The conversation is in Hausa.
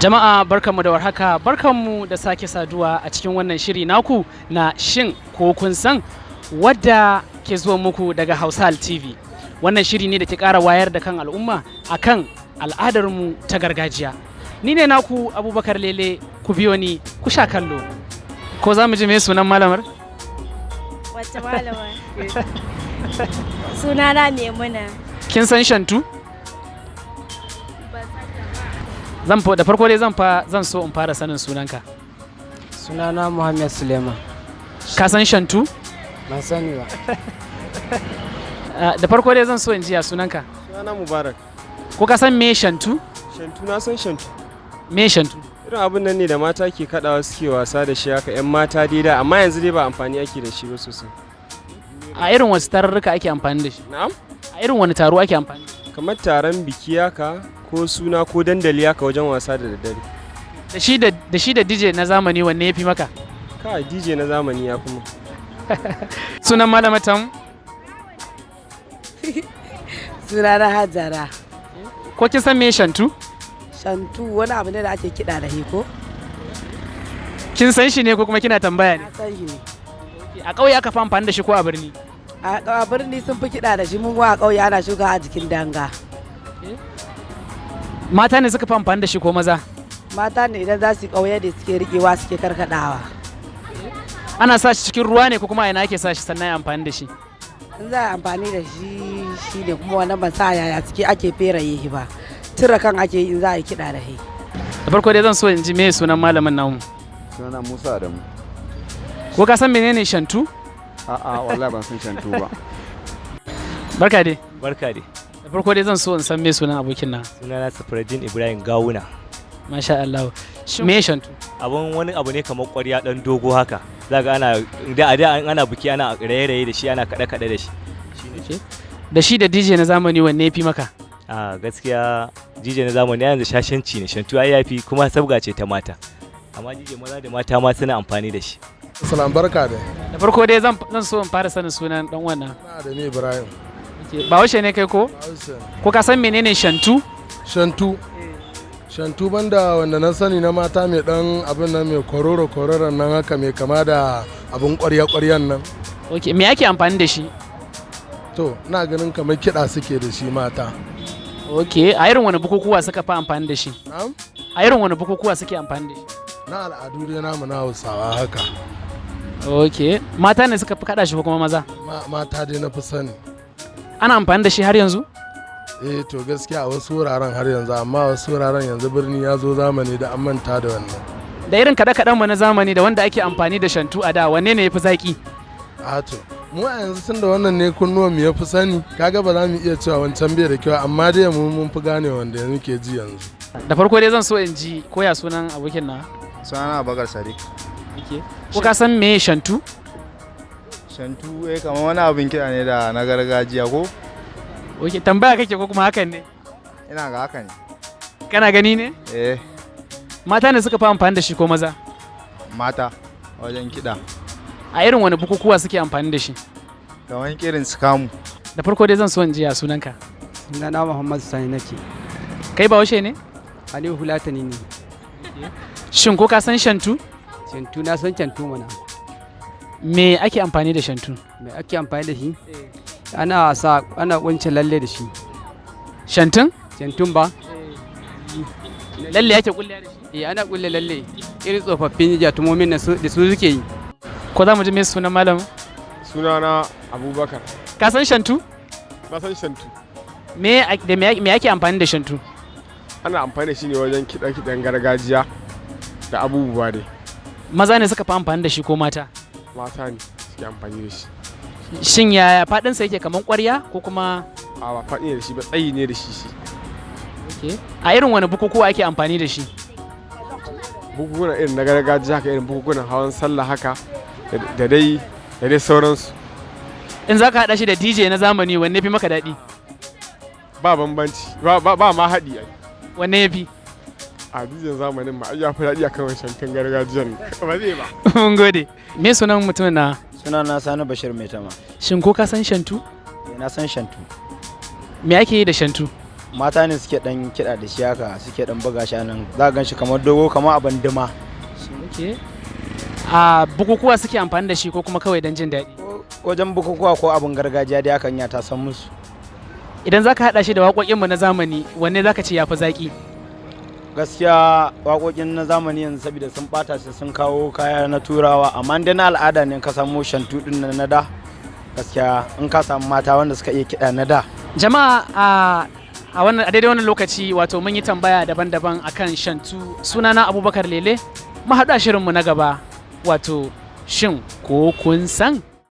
Jama'a barkanmu da warhaka, barkanmu da sake saduwa a cikin wannan shiri naku na shin ko kun san, wadda ke zuwa muku daga Hausal TV. Wannan shiri ne da ke ƙara wayar da kan al'umma akan al'adarmu ta gargajiya. Ni ne naku Abubakar Lele, ku biyo ni ku sha kallo. Ko za mu ji me sunan malamar? Wacce malama? Sunana Maimuna. Kin san shantu? Da farko dai zan so in fara sanin sunanka. Sunana Muhammad Suleiman. Ka san shantu? Ban sani ba. Da farko dai zan so in ji ya sunanka. Sunana Mubarak. Ko ka san me shantu? Shantu na san shantu. Me shantu? Irin abin nan ne da mata ke kaɗawa suke wasa da shi haka 'yan mata dai da, amma yanzu dai ba amfani ake da shi ba sosai. A irin wasu tarurruka ake amfani da shi? Na'am? A irin wani taro ake amfani? Kamar taron biki haka ko suna ko dandali haka wajen wasa da daddare. Da shi da DJ na zamani wanne ya fi maka? Ka DJ na zamani ya kuma. Sunan malamatan? Sunana Hajara. Ko kin san me shantu? Shantu wani abu ne da ake kiɗa da ko? Kin san shi ne ko kuma kina tambaya ne? Na san shi ne. A ƙauye aka fi amfani da shi ko a birni? A birni sun fi kiɗa da shi, mun a ƙauye ana shuka a jikin danga. Mata ne suka fi amfani da shi ko maza? Mata ne idan za su yi ƙauye da suke riƙewa suke karkaɗawa. Ana sa shi cikin ruwa ne ko kuma a ina ake sa shi sannan ya amfani da shi? In za a amfani da shi ne kuma wannan ban sa yaya suke ake feraye shi ba. Cire kan ake yi in za a yi kiɗa da shi. Da farko dai zan so in ji me sunan malamin namu. Sunana Musa Adamu. Ko ka san menene shantu? A'a wallahi ban san shantu ba. Barka dai. Barka dai. Da farko dai zan so in san me sunan abokin nan. Sunana Safaradin Ibrahim Gawuna. Masha Allah. Me shantu? Wani abu ne kamar ƙwarya ɗan dogo haka. Zaka ana biki ana raye-raye da shi, ana kaɗe-kaɗe da shi. Da shi da DJ na zamani wanne ya fi maka? A gaskiya DJ na zamani yanzu shashanci ne, shantu ai yafi kuma sabga ce ta mata. Amma DJ maza da mata ma suna amfani da shi. Salam barka da. Da farko dai zan so in fara sanin sunan dan wannan. Na da ni Ibrahim. Bahaushe ne kai ko? Ko ka san menene shantu? Shantu. Shantu banda wanda na sani na mata mai dan abin nan mai kororo nan haka mai kama da abin ƙwarya-ƙwaryan nan. Okay, me ake amfani da shi? To, na ganin kamar kiɗa suke da shi mata. Okay, a irin wani bukukuwa suka fi amfani da shi? Na'am? A irin wani bukukuwa suke amfani da shi? Na al'adu dai namu na Hausawa haka. Okay, mata ne suka fi kaɗa shi ko kuma maza? Mata dai na fi sani. Ana amfani da shi har yanzu? To gaskiya a wasu wuraren har yanzu, amma wasu wuraren yanzu birni ya zo zamani da an manta da wannan. Da irin kaɗe-kaɗen mu na zamani da wanda ake amfani da shantu a da, wanne ne ya fi zaƙi? To mu a yanzu tun da wannan ne kunnuwan mu ya fi sani, kaga ba za mu iya cewa wancan bai da kyau, amma dai mun fi gane wanda yanzu ke ji yanzu. Da farko dai zan so in ji koya sunan abokin na. Sunana Abubakar Sadiq. Ko ka san me shantu? Shantu kamar wani abin kiɗa ne da na gargajiya ko? Okay, tambaya kake ko kuma hakan ne? Ina ga haka ne. Kana gani ne? Mata ne suka fi amfani da shi ko maza? Mata wajen kiɗa. A irin wani bukukuwa suke amfani da shi? Kamar irin su kamu. Da farko dai zan so in ji ya sunanka. Sunana Muhammad Sani nake. Kai Bahaushe ne? Aliyu Fulatani ne. Shin ko ka san shantu? Shantu na san shantu mana. Me ake amfani da shantu? Me ake amfani da shi? Ana kunce lalle da shi. Shantun? Shantun ba? Lalle ake kulle da shi? Ana kulle lalle. Irin tsofaffin jatumomin da su suke yi. Ko za mu ji me sunan malamin? Sunana Abubakar. Ka san shantu? Na san shantu. Me ake amfani da shantu? Ana amfani da shi ne wajen kiɗan gargajiya da abubuwa dai. Maza ne suka fi amfani da shi ko mata? Mata ne suke amfani da shi. Shin yaya faɗinsa yake kamar ƙwarya ko kuma? A ba faɗi ne da shi ba, tsayi ne da shi. A irin wani bukukuwa ake amfani da shi? Bukukunan irin na gargajiya haka, irin bukukunan hawan sallah haka da dai sauransu. In za ka haɗa shi da DJ na zamani wanne fi maka daɗi? Ba bambanci, ba ma haɗi ai. Wanne ya fi? A DJ zamanin ma ya fi daɗi akan wancan tun gargajiyan ba zai ba. Mun gode. Me sunan mutumin na? Sunana Sani Bashir Maitama. Shin ko ka san shantu? Na san shantu. Me ake yi da shantu? mata ne suke dan kiɗa da shi haka suke dan buga shi nan za ka gan shi kamar dogo kamar abin dima. Okay. A bukukuwa suke amfani da shi ko kuma kawai don jin daɗi? Wajen bukukuwa ko abin gargajiya dai hakan ya ta san musu. Idan za ka haɗa shi da waƙoƙinmu na zamani wanne za ka ce ya fi zaƙi? Gaskiya waƙoƙin na zamani yanzu saboda sun ɓata shi sun kawo kaya na turawa amma dai na al'ada ne ka samu shantu ɗin na da gaskiya in ka samu mata wanda suka iya kiɗa na da. Jama'a a daidai wannan lokaci wato mun yi tambaya daban-daban akan shantu. Sunana Abubakar Lele, mu haɗu a shirinmu na gaba wato shin ko kun san?